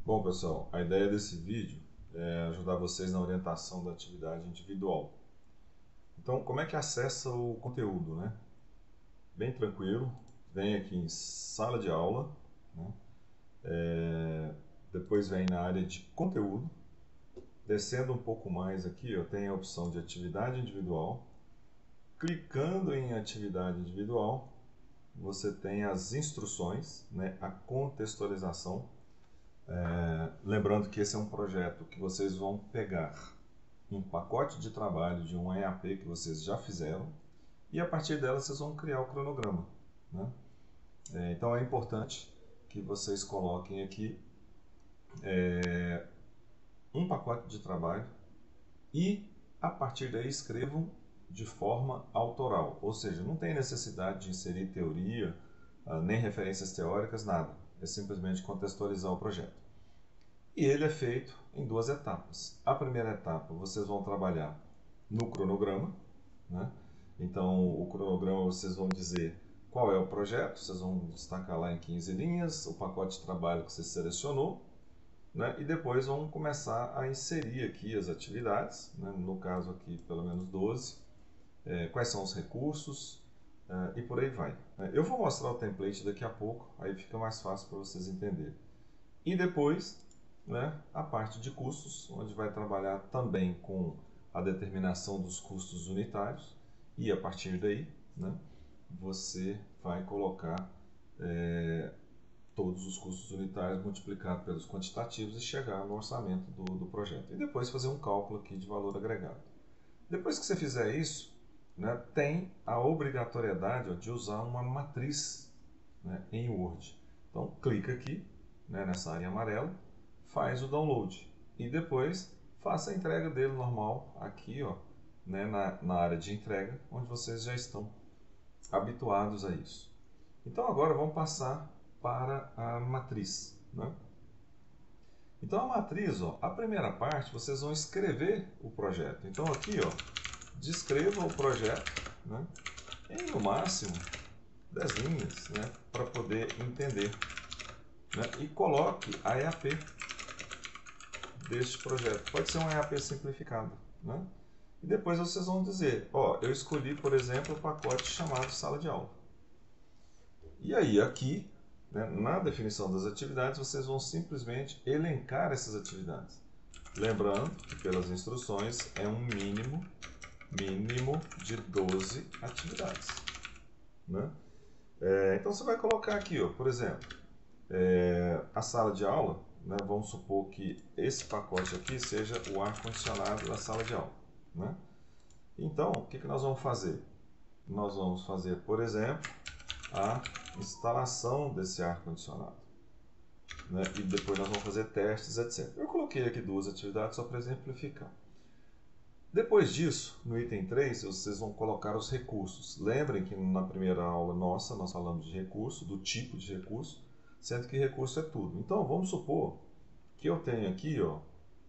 Bom, pessoal, a ideia desse vídeo é ajudar vocês na orientação da atividade individual. Então, como é que acessa o conteúdo, né? Bem tranquilo, vem aqui em sala de aula, né? Depois vem na área de conteúdo, descendo um pouco mais aqui, ó, tem a opção de atividade individual. Clicando em atividade individual, você tem as instruções, né? A contextualização. Lembrando que esse é um projeto que vocês vão pegar um pacote de trabalho de um EAP que vocês já fizeram e a partir dela vocês vão criar o cronograma, né? Então é importante que vocês coloquem aqui um pacote de trabalho e a partir daí escrevam de forma autoral, ou seja, não tem necessidade de inserir teoria, nem referências teóricas, nada. É simplesmente contextualizar o projeto. E ele é feito em duas etapas. A primeira etapa, vocês vão trabalhar no cronograma, né? Então, o cronograma vocês vão dizer qual é o projeto, vocês vão destacar lá em 15 linhas, o pacote de trabalho que você selecionou, né? E depois vão começar a inserir aqui as atividades, né? No caso aqui pelo menos 12, quais são os recursos e por aí vai. Eu vou mostrar o template daqui a pouco, aí fica mais fácil para vocês entenderem. E depois, né, a parte de custos, onde vai trabalhar também com a determinação dos custos unitários e a partir daí, né, você vai colocar todos os custos unitários multiplicados pelos quantitativos e chegar no orçamento do projeto. E depois fazer um cálculo aqui de valor agregado. Depois que você fizer isso, né, tem a obrigatoriedade de usar uma matriz, né, em Word. Então clica aqui, né, nessa área amarela, faz o download e depois faça a entrega dele normal aqui, ó, né, na área de entrega, onde vocês já estão habituados a isso. Então agora vamos passar para a matriz, né? Então a matriz, ó, a primeira parte vocês vão escrever o projeto. Então aqui, ó, descreva o projeto, né, em no máximo 10 linhas, né, para poder entender, né, e coloque a EAP deste projeto. Pode ser um EAP simplificado, né? E depois vocês vão dizer, ó, eu escolhi, por exemplo, o pacote chamado sala de aula. E aí aqui, né, na definição das atividades, vocês vão simplesmente elencar essas atividades. Lembrando que pelas instruções é um mínimo de 12 atividades, né? Então você vai colocar aqui, ó, por exemplo, a sala de aula, né, vamos supor que esse pacote aqui seja o ar-condicionado da sala de aula, né? Então, o que nós vamos fazer? Nós vamos fazer, por exemplo, a instalação desse ar-condicionado, né? E depois nós vamos fazer testes, etc. Eu coloquei aqui duas atividades só para exemplificar. Depois disso, no item 3, vocês vão colocar os recursos. Lembrem que na primeira aula nossa, nós falamos de recurso, do tipo de recurso, sendo que recurso é tudo. Então, vamos supor que eu tenho aqui, ó,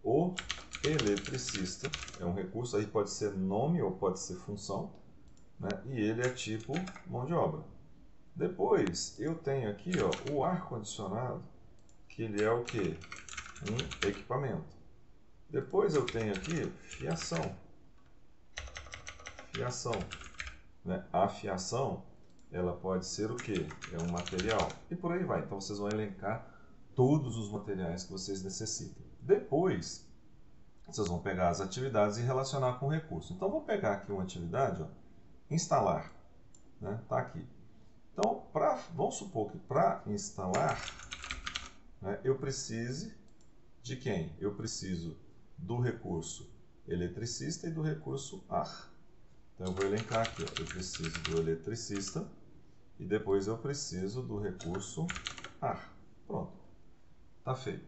o eletricista, é um recurso, aí pode ser nome ou pode ser função, né? E ele é tipo mão de obra. Depois, eu tenho aqui, ó, o ar-condicionado, que ele é o quê? Um equipamento. Depois eu tenho aqui fiação. Fiação, né? A fiação, ela pode ser o quê? É um material. E por aí vai. Então vocês vão elencar todos os materiais que vocês necessitam. Depois, vocês vão pegar as atividades e relacionar com o recurso. Então vou pegar aqui uma atividade, ó, instalar, né? Tá aqui. Então, vamos supor que para instalar, né, eu precise de quem? Eu preciso do recurso eletricista e do recurso ar. Então eu vou elencar aqui, ó, eu preciso do eletricista e depois eu preciso do recurso ar. Pronto, está feito.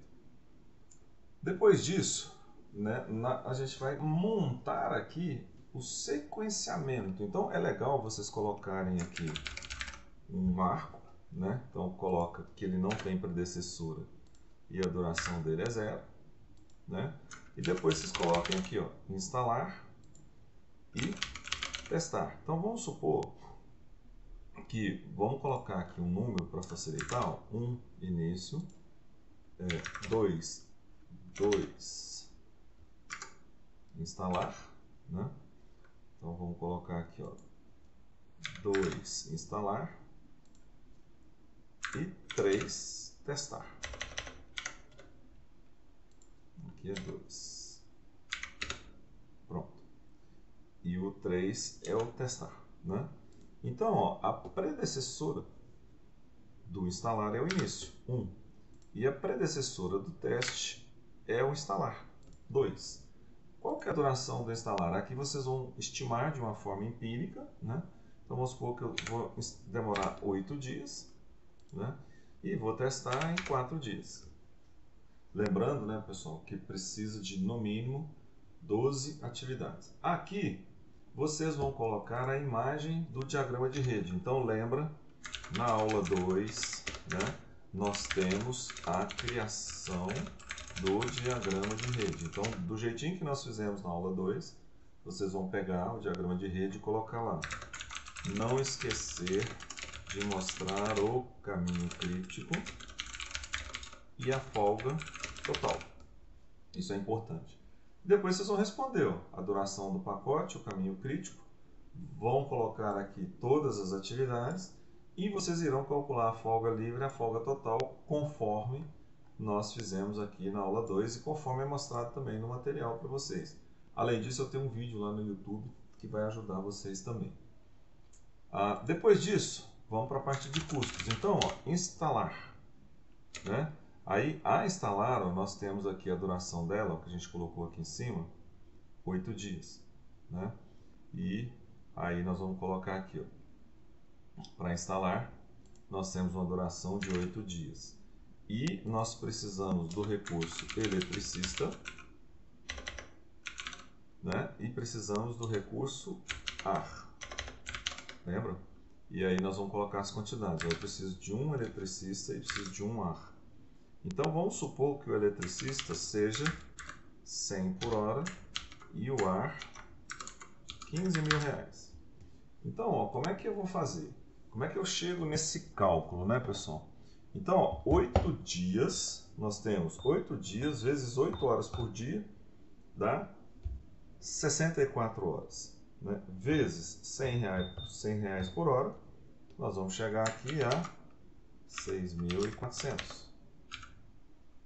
Depois disso, né, a gente vai montar aqui o sequenciamento. Então é legal vocês colocarem aqui um marco, né? Então coloca que ele não tem predecessora e a duração dele é 0, né? E depois vocês coloquem aqui, ó, instalar e testar. Então vamos supor que vamos colocar aqui um número para facilitar, ó, 1 início, 2, instalar, né? Então vamos colocar aqui, ó, 2, instalar e 3, testar. Aqui é 2. Pronto. E o 3 é o testar, né? Então, ó, a predecessora do instalar é o início, 1. E a predecessora do teste é o instalar, 2. Qual que é a duração do instalar? Aqui vocês vão estimar de uma forma empírica, né? Então vamos supor que eu vou demorar 8 dias, né? E vou testar em 4 dias. Lembrando, né, pessoal, que precisa de no mínimo 12 atividades. Aqui vocês vão colocar a imagem do diagrama de rede. Então lembra, na aula 2, né, nós temos a criação do diagrama de rede. Então, do jeitinho que nós fizemos na aula 2, vocês vão pegar o diagrama de rede e colocar lá. Não esquecer de mostrar o caminho crítico e a folga total. Isso é importante. Depois vocês vão responder, ó, a duração do pacote, o caminho crítico, vão colocar aqui todas as atividades e vocês irão calcular a folga livre e a folga total conforme nós fizemos aqui na aula 2 e conforme é mostrado também no material para vocês. Além disso, eu tenho um vídeo lá no YouTube que vai ajudar vocês também. Depois disso, vamos para a parte de custos. Então, ó, instalar, né? Aí, a instalar, ó, nós temos aqui a duração dela, ó, que a gente colocou aqui em cima, 8 dias, né? E aí nós vamos colocar aqui, ó, para instalar, nós temos uma duração de 8 dias. E nós precisamos do recurso eletricista, né? E precisamos do recurso ar. Lembra? E aí nós vamos colocar as quantidades. Eu preciso de um eletricista e preciso de um ar. Então vamos supor que o eletricista seja 100 por hora e o ar 15 mil reais. Então, ó, como é que eu vou fazer? Como é que eu chego nesse cálculo, né, pessoal? Então, ó, 8 dias, nós temos 8 dias vezes 8 horas por dia, dá 64 horas. Né? Vezes 100 reais por hora, nós vamos chegar aqui a 6.400.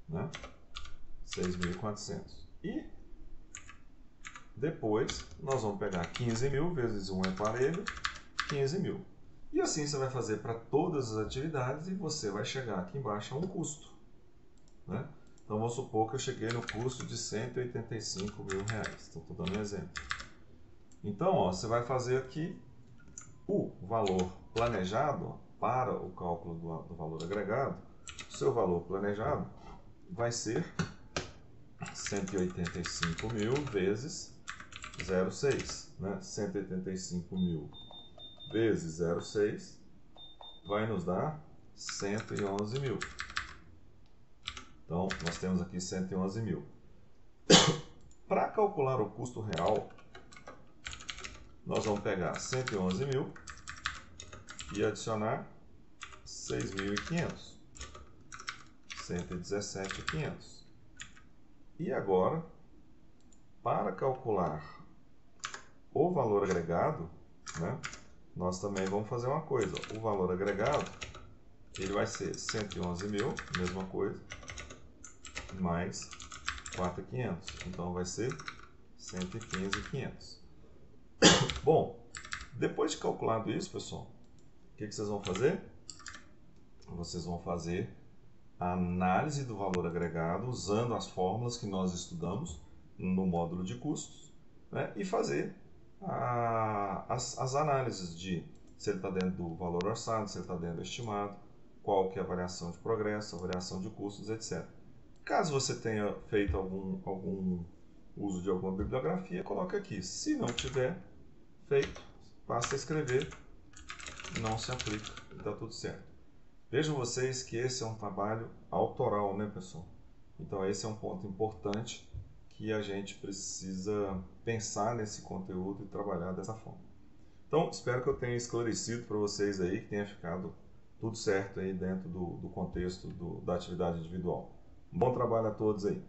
Né? 6.400. E depois nós vamos pegar 15 mil vezes um aparelho, 15 mil. E assim você vai fazer para todas as atividades e você vai chegar aqui embaixo a um custo. Né? Então vamos supor que eu cheguei no custo de 185 mil reais. Estou dando um exemplo. Então, ó, você vai fazer aqui o valor planejado, ó, para o cálculo do valor agregado. O seu valor planejado vai ser 185 mil vezes 0,6. Né? 185 mil vezes 0,6 vai nos dar 111 mil. Então, nós temos aqui 111 mil. Para calcular o custo real, nós vamos pegar 111 mil e adicionar 6.500. 117.500. E agora, para calcular o valor agregado, né, nós também vamos fazer uma coisa. O valor agregado, ele vai ser 111 mil, mesma coisa, mais 4.500. Então vai ser 115.500. Bom, depois de calculado isso, pessoal, o que vocês vão fazer? Vocês vão fazer a análise do valor agregado usando as fórmulas que nós estudamos no módulo de custos, né, e fazer as análises de se ele está dentro do valor orçado, se ele está dentro do estimado, qual que é a variação de progresso, a variação de custos, etc. Caso você tenha feito algum uso de alguma bibliografia, coloque aqui. Se não tiver feito, basta escrever, não se aplica, está tudo certo. Vejam vocês que esse é um trabalho autoral, né, pessoal? Então esse é um ponto importante que a gente precisa pensar nesse conteúdo e trabalhar dessa forma. Então, espero que eu tenha esclarecido para vocês aí, que tenha ficado tudo certo aí dentro do contexto da atividade individual. Bom trabalho a todos aí.